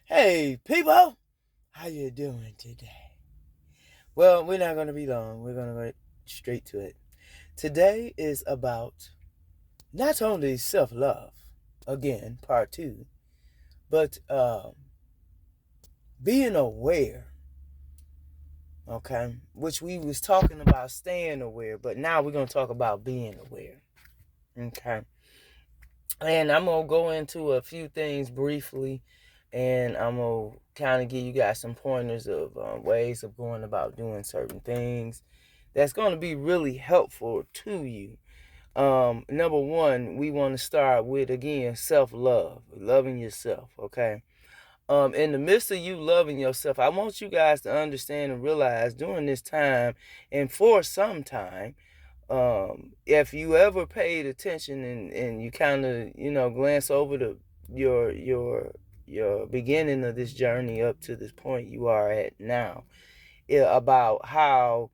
Hey, people! How you doing today? Well, we're not going to be long. We're going to go straight to it. Today is about not only self-love, again, part two, but being aware, okay? Which we was talking about staying aware, but now we're going to talk about being aware, okay? And I'm going to go into a few things briefly, and I'm going to kind of give you guys some pointers of ways of going about doing certain things that's going to be really helpful to you. Number one, we want to start with, again, self-love, loving yourself, okay? In the midst of you loving yourself, I want you guys to understand and realize during this time and for some time, if you ever paid attention and you kind of glance over your beginning of this journey up to this point you are at now, about how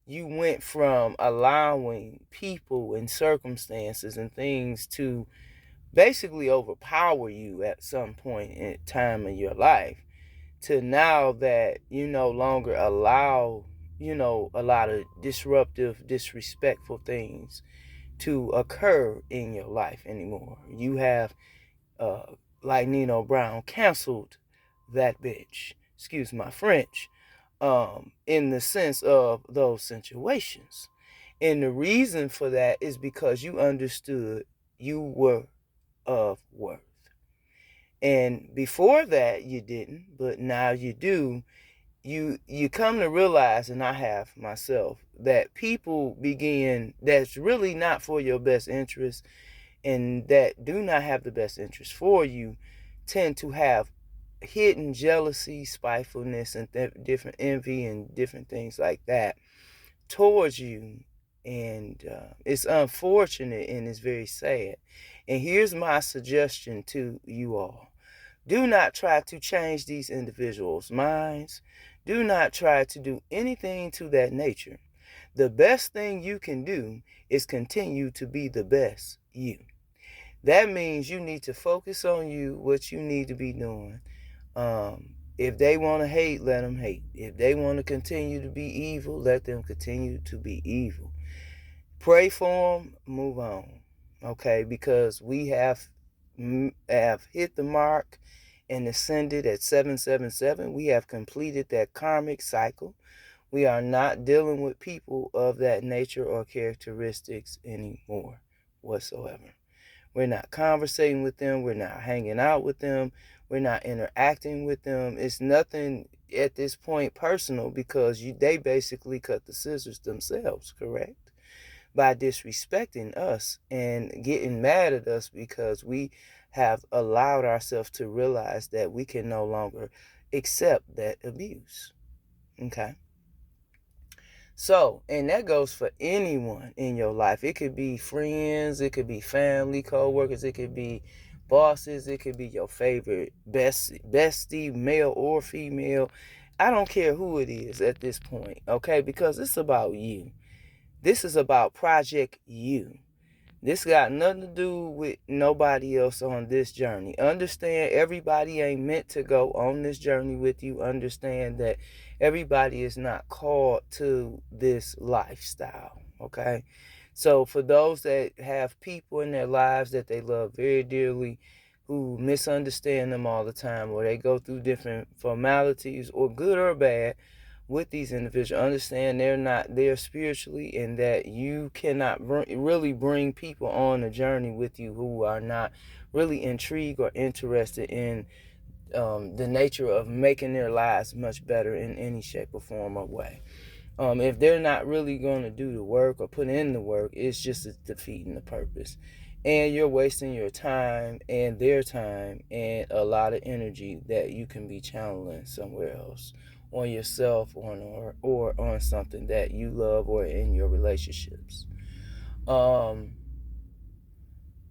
you went from allowing people and circumstances and things to basically overpower you at some point in time in your life, to now that you no longer allow a lot of disruptive, disrespectful things to occur in your life anymore. You have, uh, like Nino Brown, canceled that bitch. Excuse my French. In the sense of those situations. And the reason for that is because you understood you were of worth. And before that you didn't, but now you do. You come to realize, and I have myself, that people begin that's really not for your best interest and that do not have the best interest for you tend to have hidden jealousy, spitefulness, and different envy and different things like that towards you. And it's unfortunate and it's very sad. And here's my suggestion to you all: do not try to change these individuals' minds. Do not try to do anything to that nature. The best thing you can do is continue to be the best you. That means you need to focus on you, what you need to be doing. If they want to hate, let them hate. If they want to continue to be evil, let them continue to be evil. Pray for them, move on. Okay, because we have hit the mark and ascended at 777. We have completed that karmic cycle. We are not dealing with people of that nature or characteristics anymore whatsoever. We're not conversating with them. We're not hanging out with them. We're not interacting with them. It's nothing at this point personal, because they basically cut the scissors themselves, correct? By disrespecting us and getting mad at us because we have allowed ourselves to realize that we can no longer accept that abuse. Okay? So, and that goes for anyone in your life. It could be friends, it could be family, co-workers, it could be bosses, it could be your favorite bestie, male or female. I don't care who it is at this point, okay? Because it's about you. This is about Project You. This got nothing to do with nobody else on this journey. Understand, everybody ain't meant to go on this journey with you. Understand that everybody is not called to this lifestyle, okay? So for those that have people in their lives that they love very dearly, who misunderstand them all the time, or they go through different formalities, or good or bad, with these individuals, understand they're not there spiritually, and that you cannot really bring people on a journey with you who are not really intrigued or interested in the nature of making their lives much better in any shape or form or way. If they're not really going to do the work or put in the work, it's just defeating the purpose. And you're wasting your time and their time and a lot of energy that you can be channeling somewhere else, on yourself, or on something that you love, or in your relationships. Um,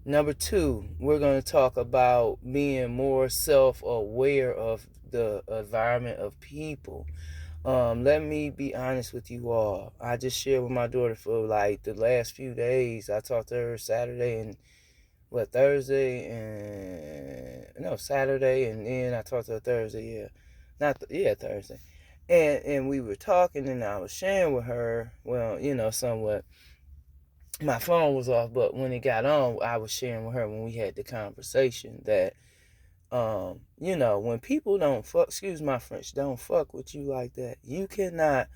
Number two, we're going to talk about being more self-aware of the environment of people. Let me be honest with you all. I just shared with my daughter for like the last few days. I talked to her Saturday and Thursday and no Saturday, and then I talked to her Thursday. Yeah, Thursday, and we were talking, and I was sharing with her. Well, somewhat. My phone was off, but when it got on, I was sharing with her when we had the conversation that, when people don't fuck, excuse my French, don't fuck with you like that, you cannot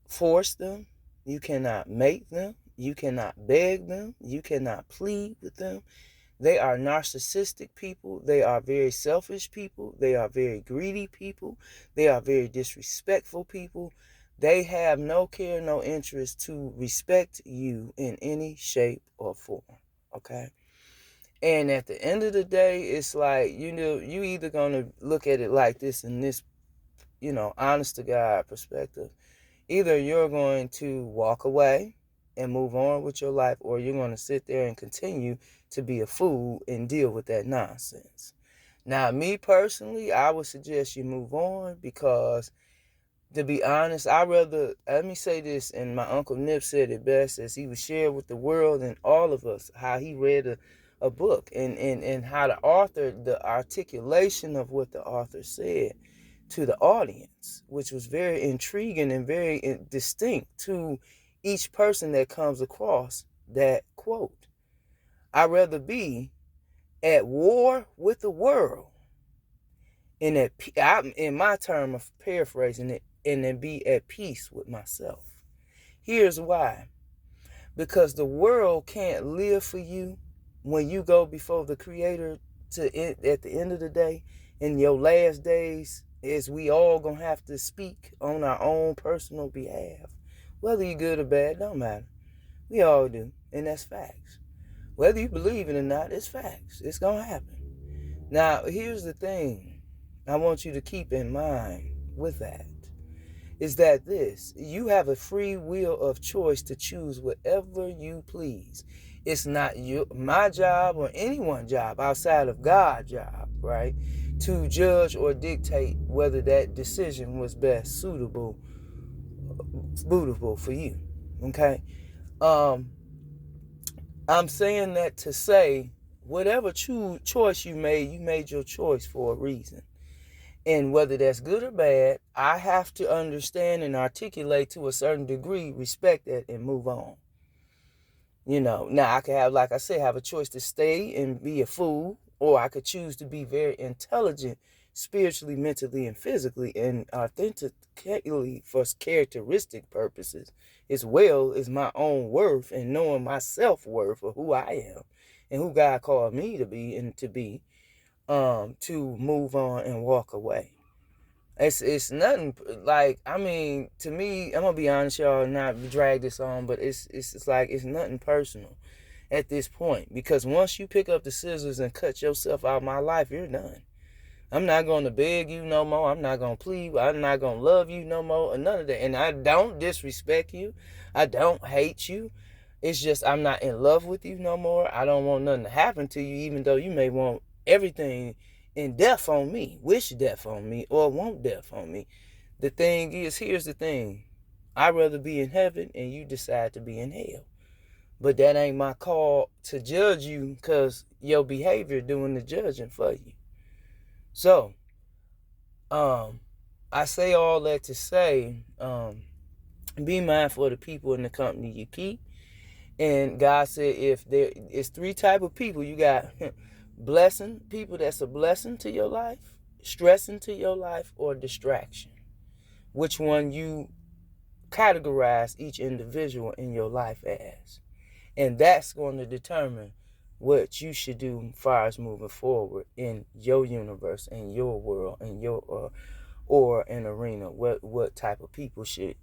force them, you cannot make them, you cannot beg them, you cannot plead with them. They are narcissistic people. They are very selfish people. They are very greedy people. They are very disrespectful people. They have no care, no interest to respect you in any shape or form. Okay? And at the end of the day, it's like, you either going to look at it like this in this, honest to God perspective. Either you're going to walk away and move on with your life, or you're going to sit there and continue to be a fool and deal with that nonsense. Now, me personally, I would suggest you move on because, to be honest, let me say this, and my Uncle Nip said it best as he would share with the world and all of us how he read a book and how the articulation of what the author said to the audience, which was very intriguing and very distinct to each person that comes across that quote. I'd rather be at war with the world, in my term of paraphrasing it, and then be at peace with myself. Here's why. Because the world can't live for you when you go before the Creator at the end of the day, in your last days, is we all gonna have to speak on our own personal behalf. Whether you're good or bad, don't matter. We all do, and that's facts. Whether you believe it or not, it's facts. It's gonna happen. Now, here's the thing I want you to keep in mind with that, is that you have a free will of choice to choose whatever you please. It's not my job or anyone's job outside of God's job, right, to judge or dictate whether that decision was best suitable for you. Okay? I'm saying that to say whatever choice you made your choice for a reason. And whether that's good or bad, I have to understand and articulate to a certain degree, respect that, and move on. Now I could have, like I said, have a choice to stay and be a fool, or I could choose to be very intelligent, spiritually, mentally, and physically, and authentically for characteristic purposes, as well as my own worth and knowing my self-worth of who I am and who God called me to be and to be, to move on and walk away. It's nothing like, to me, I'm gonna be honest, y'all, not drag this on, but it's like it's nothing personal at this point, because once you pick up the scissors and cut yourself out of my life, you're done. I'm not gonna beg you no more. I'm not gonna plead. I'm not gonna love you no more, or none of that. And I don't disrespect you. I don't hate you. It's just I'm not in love with you no more. I don't want nothing to happen to you, even though you may want everything in death on me, wish death on me, or want death on me. The thing is, here's the thing. I'd rather be in heaven and you decide to be in hell. But that ain't my call to judge you, because your behavior doing the judging for you. So, I say all that to say, be mindful of the people in the company you keep. And God said, if there is three type of people, you got blessing, people that's a blessing to your life, stressing to your life, or distraction. Which one you categorize each individual in your life as. And that's going to determine what you should do as far as moving forward in your universe, in your world, in your or an arena. What type of people should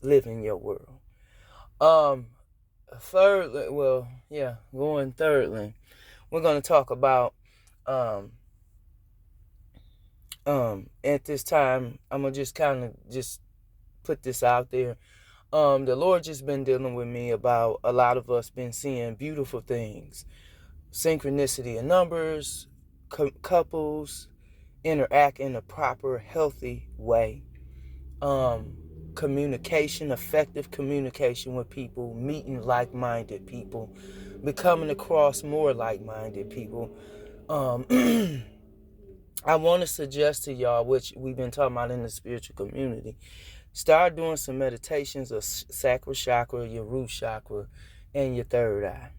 live in your world. Thirdly, we're going to talk about at this time, I'm gonna just kind of just put this out there. The Lord just been dealing with me about a lot of us been seeing beautiful things, synchronicity in numbers, couples interact in a proper, healthy way, communication, effective communication with people, meeting like-minded people, becoming across more like-minded people. Um, I want to suggest to y'all, which we've been talking about in the spiritual community, start doing some meditations of sacral chakra, your root chakra, and your third eye.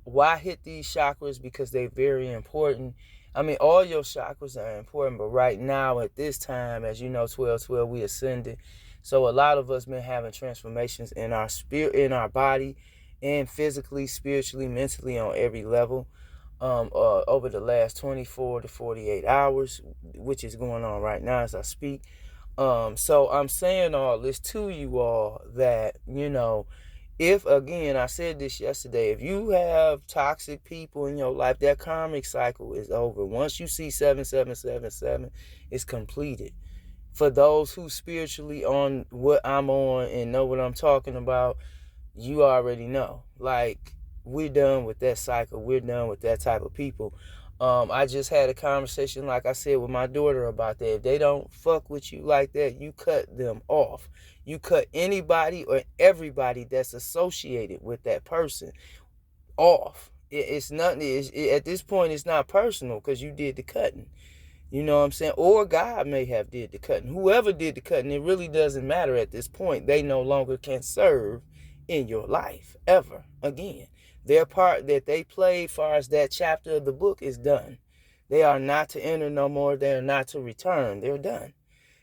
Why hit these chakras? Because they're very important. I mean, all your chakras are important, but right now at this time, as you know, 12/12, we ascended. So a lot of us been having transformations in our spirit, in our body, and physically, spiritually, mentally, on every level. Over the last 24 to 48 hours, which is going on right now as I speak. So I'm saying all this to you all that, if, again, I said this yesterday, if you have toxic people in your life, that karmic cycle is over. Once you see 7777, it's completed. For those who spiritually on what I'm on and know what I'm talking about, you already know. Like, we're done with that cycle. We're done with that type of people. I just had a conversation, like I said, with my daughter about that. If they don't fuck with you like that, you cut them off. You cut anybody or everybody that's associated with that person off. It's nothing. At this point, it's not personal because you did the cutting. You know what I'm saying? Or God may have did the cutting. Whoever did the cutting, it really doesn't matter at this point. They no longer can serve in your life ever again. Their part that they played far as that chapter of the book is done. They are not to enter no more. They are not to return. They're done.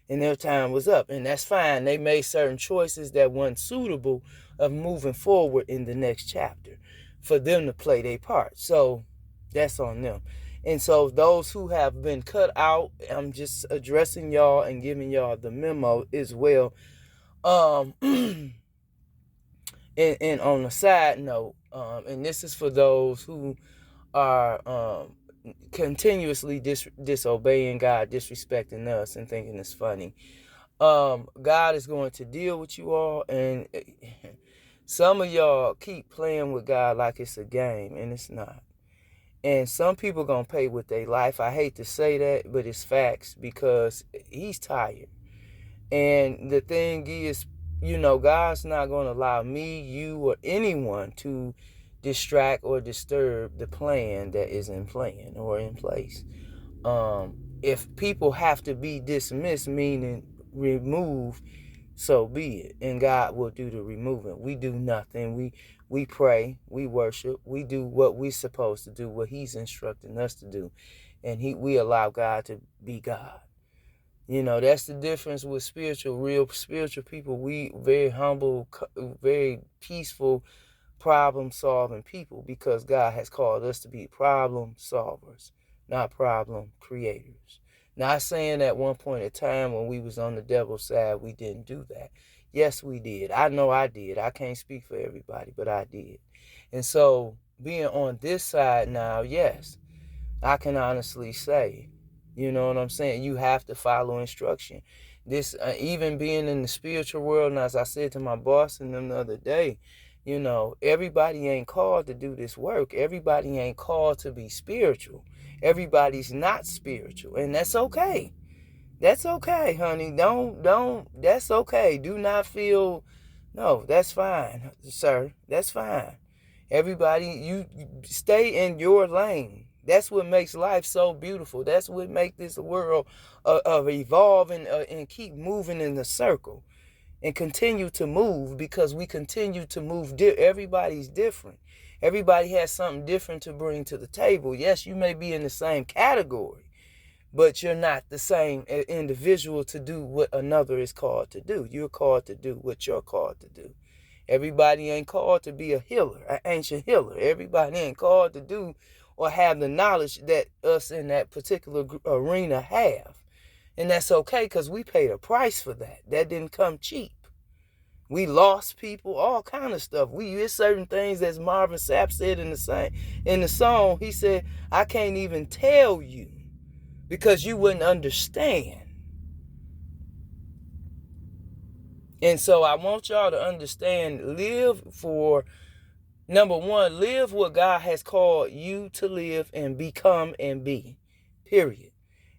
And their time was up. And that's fine. They made certain choices that weren't suitable of moving forward in the next chapter for them to play their part. So that's on them. And so those who have been cut out, I'm just addressing y'all and giving y'all the memo as well. And on a side note, and this is for those who are continuously disobeying God, disrespecting us, and thinking it's funny. God is going to deal with you all, and some of y'all keep playing with God like it's a game, and it's not. And some people gonna pay with their life. I hate to say that, but it's facts, because he's tired. And the thing is, God's not going to allow me, you, or anyone to distract or disturb the plan that is in plan or in place. If people have to be dismissed, meaning removed, so be it. And God will do the removing. We do nothing. We pray, we worship, we do what we're supposed to do, what he's instructing us to do. And we allow God to be God. That's the difference with real spiritual people. We very humble, very peaceful, problem-solving people, because God has called us to be problem solvers, not problem creators. Not saying at one point in time when we was on the devil's side, we didn't do that. Yes, we did. I know I did. I can't speak for everybody, but I did. And so being on this side now, yes, I can honestly say, you know what I'm saying? You have to follow instruction. This, even being in the spiritual world, and as I said to my boss and them the other day, everybody ain't called to do this work. Everybody ain't called to be spiritual. Everybody's not spiritual, and that's okay. That's okay, honey. That's okay. Do not feel, no, that's fine, sir. That's fine. Everybody, you stay in your lane. That's what makes life so beautiful. That's what makes this world of evolve and keep moving in the circle and continue to move, because we continue to move. Everybody's different. Everybody has something different to bring to the table. Yes, you may be in the same category, but you're not the same individual to do what another is called to do. You're called to do what you're called to do. Everybody ain't called to be a healer, an ancient healer. Everybody ain't called to do or have the knowledge that us in that particular arena have. And that's okay, because we paid a price for that. That didn't come cheap. We lost people, all kind of stuff. There's certain things, as Marvin Sapp said in the song. He said, I can't even tell you because you wouldn't understand. And so I want y'all to understand, number one, live what God has called you to live and become and be. Period.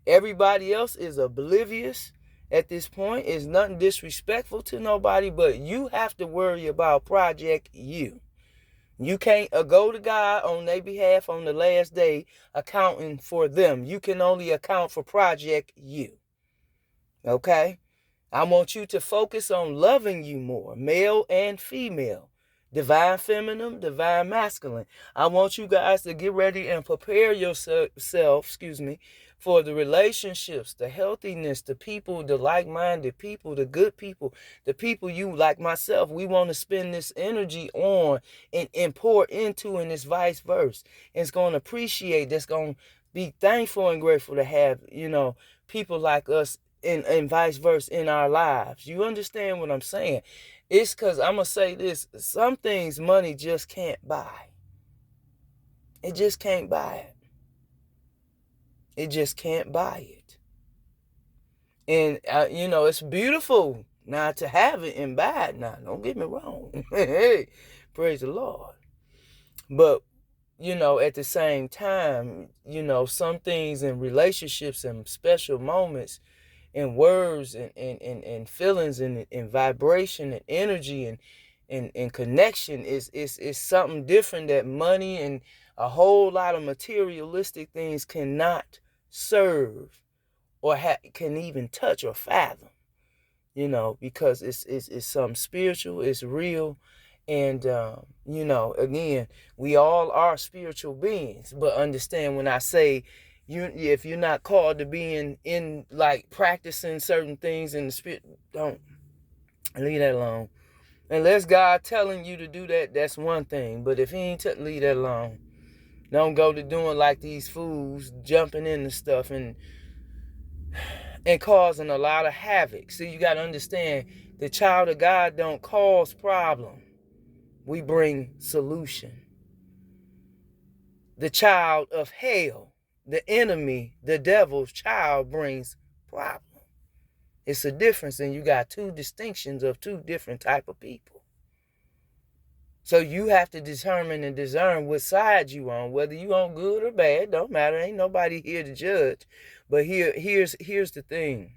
Everybody else is oblivious at this point. It's nothing disrespectful to nobody, but you have to worry about Project You. You can't go to God on their behalf on the last day accounting for them. You can only account for Project You. Okay? I want you to focus on loving you more, male and female, divine feminine, divine masculine. I want you guys to get ready and prepare yourself, for the relationships, the healthiness, the people, the like-minded people, the good people, the people you like myself. We want to spend this energy on and pour into, and it's vice versa. It's going to appreciate, that's going to be thankful and grateful to have, people like us and vice versa in our lives. You understand what I'm saying? It's because I'm going to say this. Some things money just can't buy. It just can't buy it. It just can't buy it. And, it's beautiful not to have it and buy it now. Don't get me wrong. Hey, praise the Lord. But, at the same time, some things in relationships and special moments and words and feelings and vibration and energy and connection is something different that money and a whole lot of materialistic things cannot serve or can even touch or fathom, because it's something spiritual, it's real. And, again, we all are spiritual beings, but understand when I say, if you're not called to be in like practicing certain things in the spirit, don't leave that alone. Unless God telling you to do that, that's one thing. But if he ain't leave that alone. Don't go to doing like these fools, jumping into stuff and causing a lot of havoc. See, you got to understand, the child of God don't cause problem. We bring solution. The child of hell, the enemy, the devil's child, brings problem. It's a difference, and you got two distinctions of two different type of people. So you have to determine and discern what side you on, whether you on good or bad. Don't matter. Ain't nobody here to judge. But here's the thing.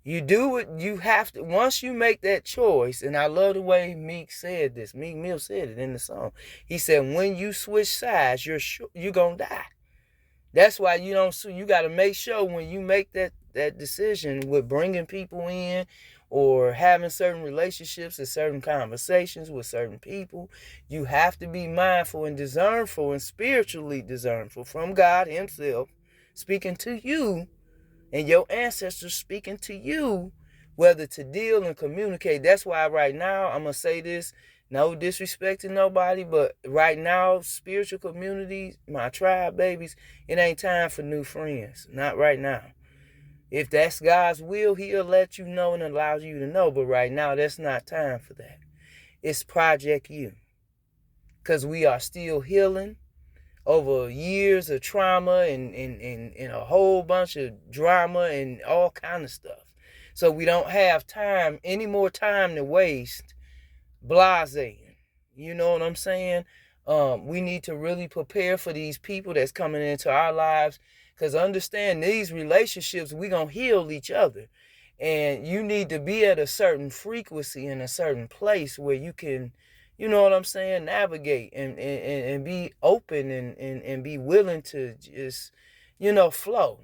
You do what you have to. Once you make that choice, and I love the way Meek said this. Meek Mill said it in the song. He said, when you switch sides, you're gonna die. That's why you got to make sure when you make that decision with bringing people in or having certain relationships and certain conversations with certain people, you have to be mindful and discernful and spiritually discernful from God himself speaking to you and your ancestors speaking to you, whether to deal and communicate. That's why right now, I'm going to say this, no disrespect to nobody, but right now, spiritual community, my tribe babies, it ain't time for new friends. Not right now. If that's God's will, he'll let you know and allow you to know. But right now, that's not time for that. It's Project You. Because we are still healing over years of trauma and a whole bunch of drama and all kind of stuff. So we don't have time, any more time to waste blasé. You know what I'm saying? We need to really prepare for these people that's coming into our lives, because understand, these relationships, we gonna heal each other, and you need to be at a certain frequency in a certain place where you can, you know what I'm saying, navigate and be open and be willing to just, flow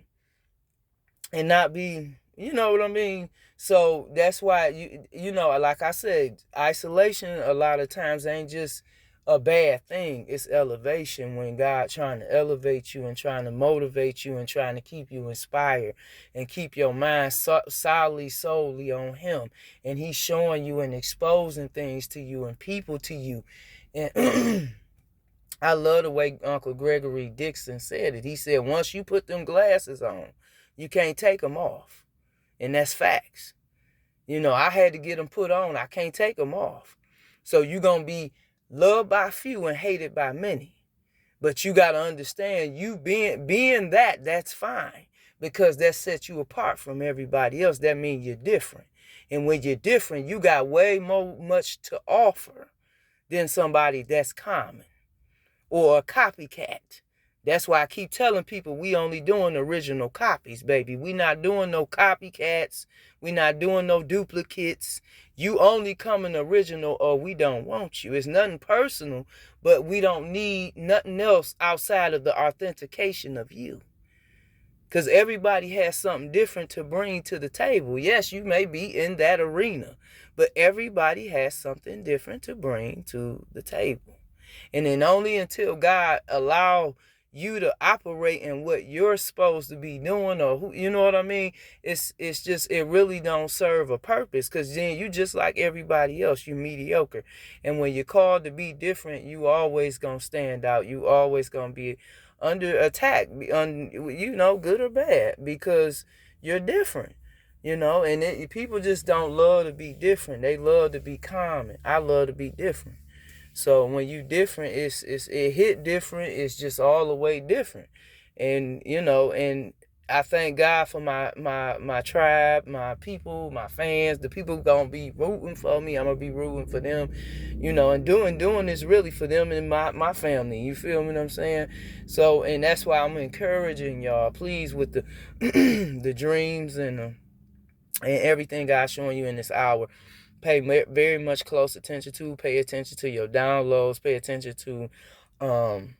and not be, you know what I mean? So that's why, like I said, isolation a lot of times ain't just a bad thing. It's elevation, when God trying to elevate you and trying to motivate you and trying to keep you inspired and keep your mind solely on him. And he's showing you and exposing things to you and people to you. And I love the way Uncle Gregory Dixon said it. He said, once you put them glasses on, you can't take them off. And that's facts. I had to get them put on. I can't take them off. So you're going to be loved by few and hated by many. But you got to understand, you being that's fine. Because that sets you apart from everybody else. That means you're different. And when you're different, you got way much to offer than somebody that's common or a copycat. That's why I keep telling people we only doing original copies, baby. We not doing no copycats. We not doing no duplicates. You only coming original or we don't want you. It's nothing personal, but we don't need nothing else outside of the authentication of you. Because everybody has something different to bring to the table. Yes, you may be in that arena, but everybody has something different to bring to the table. And then only until God allow you to operate in what you're supposed to be doing, or who, you know what I mean? It's just, it really don't serve a purpose, because then you just like everybody else, you mediocre. And when you're called to be different, you always gonna stand out. You always gonna be under attack, good or bad, because you're different. And people just don't love to be different. They love to be common. I love to be different. So when you different, it hit different. It's just all the way different. And I thank God for my tribe, my people, my fans, the people gonna be rooting for me. I'm gonna be rooting for them, and doing this really for them and my family. You feel me what I'm saying? So, and that's why I'm encouraging y'all, please, with the the dreams and everything God's showing you in this hour. Pay very much close attention to. Pay attention to your downloads. Pay attention to um,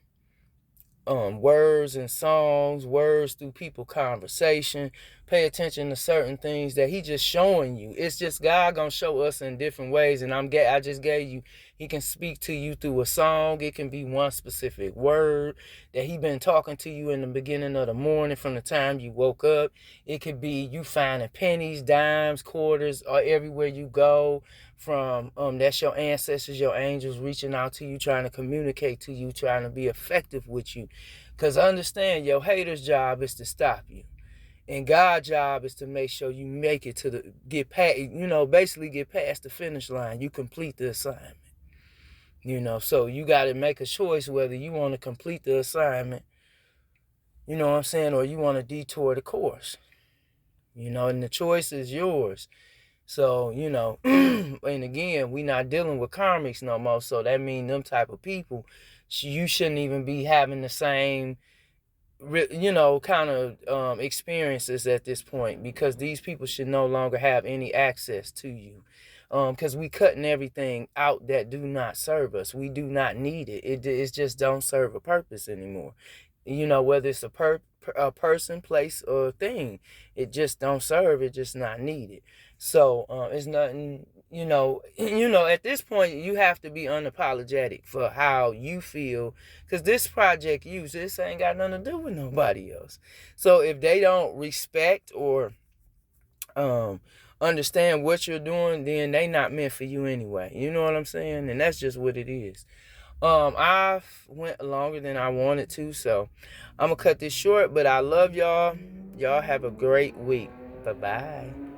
words and songs, words through people conversation. Pay attention to certain things that he just showing you. It's just God gonna show us in different ways. And I just gave you, he can speak to you through a song. It can be one specific word that he been talking to you in the beginning of the morning from the time you woke up. It could be you finding pennies, dimes, quarters, or everywhere you go. From that's your ancestors, your angels reaching out to you, trying to communicate to you, trying to be effective with you. Because understand, your haters' job is to stop you, and God's job is to make sure you make it to get past, basically get past the finish line. You complete the assignment. So you got to make a choice whether you want to complete the assignment, you know what I'm saying, or you want to detour the course. And the choice is yours. So, and again, we not dealing with karmics no more. So that means them type of people, you shouldn't even be having the same, kind of experiences at this point, because these people should no longer have any access to you. Because we cutting everything out that do not serve us. We do not need it. It just don't serve a purpose anymore. Whether it's a person, place, or thing, it just don't serve. It just not needed. So it's nothing. At this point, you have to be unapologetic for how you feel, because this project, this ain't got nothing to do with nobody else. So if they don't respect or understand what you're doing, then they not meant for you anyway. You know what I'm saying? And that's just what it is. I've went longer than I wanted to, so I'm gonna cut this short, but I love y'all. Y'all have a great week. Bye-bye.